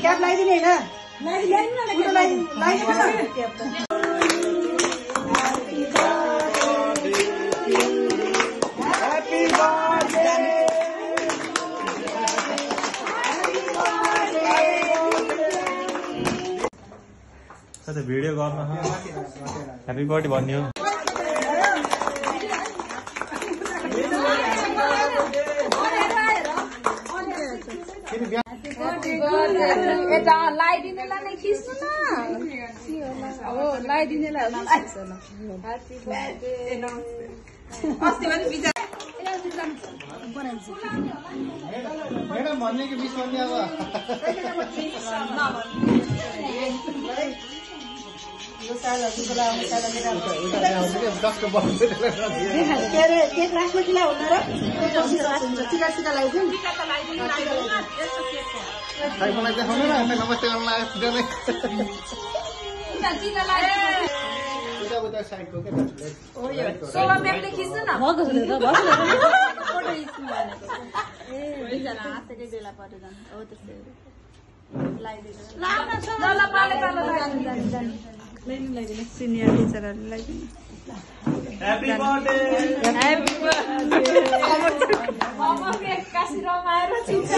Cap लगाइदिने होइन video गर्न ह्याप्पी बर्थडे भन्ने हो यता लाइदिनेलाई नै खिच्नु न हो लाइदिनेलाई हो ह्यापी बर्थडे अस्ति पनि मैडम भन्ने कि 20 भन्ने अब मलाई देखाउनु न नमस्ते गर्न सिनियर टिचरहरूलाई ह्याप्पी बर्थडे ह्यापी बर्थडे एक्कासी रमाएर चिन्छ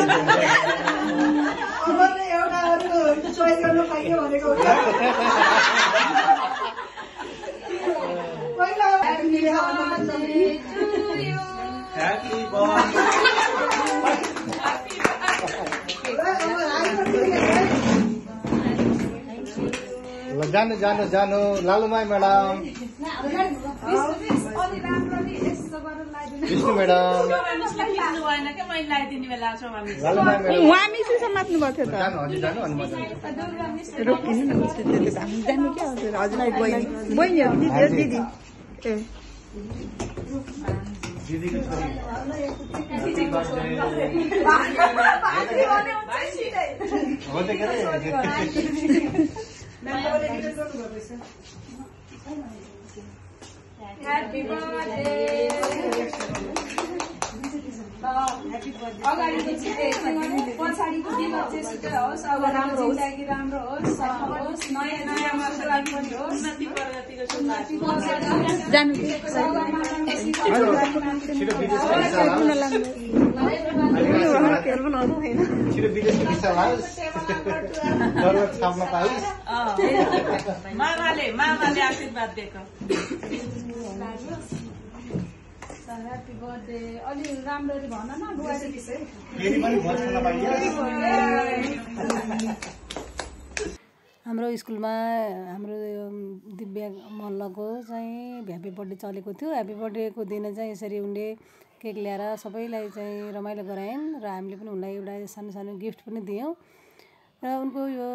एउटा अरू चोइस गर्न पाइयो भनेको पहिला ह्याप्पी जानु जानु जानु लालुमाई म्याडम विष्णु म्याडम उहाँ मिसी समात्नु भएको थियो त जानु हजुर जानु अनि म रोकिनु न जानु क्या हजुरलाई बहिनी बहिनीहरू दिदी ए दिदीको छोरी हो त के Happy birthday. अगाडि पछाडि होस् अब राम्रो जिन्दगी राम्रो होस् नयाँ नयाँ वर्षलाई पनि होस् छिटो विदेशको भिसा लाओस् दरबार छाप्न पाइस् मामाले आशीर्वाद दिएको ह्यापी बर्थडे अलि राम्ररी भन न बुहारी फेरि पनि भोज खान पाइयो हाम्रो स्कुलमा हाम्रो दिव्या मल्लको चाहिँ ह्यापी बर्थडे चलेको थियो ह्यापी बर्थडेको दिन चाहिँ यसरी उनले केक ल्याएर सबैलाई चाहिँ रमाइलो गराइन् र हामीले पनि उनलाई एउटा सानो सानो गिफ्ट पनि दियौँ र उनको यो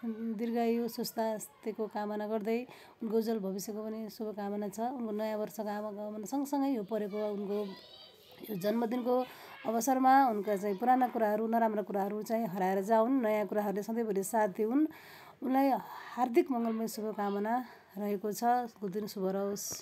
दीर्घायु स्वास्थ्यको कामना गर्दै उनको उज्जवल भविष्यको पनि शुभकामना छ उनको नयाँ वर्षको आगमन सँगसँगै यो परेको उनको यो जन्मदिनको अवसरमा उनका चाहिँ पुराना कुराहरू नराम्रा कुराहरू चाहिँ हराएर जाउन् नयाँ कुराहरूले सधैँभरि साथ दिउन् उनलाई हार्दिक मङ्गलमय शुभकामना रहेको छ दिन शुभ रहोस्।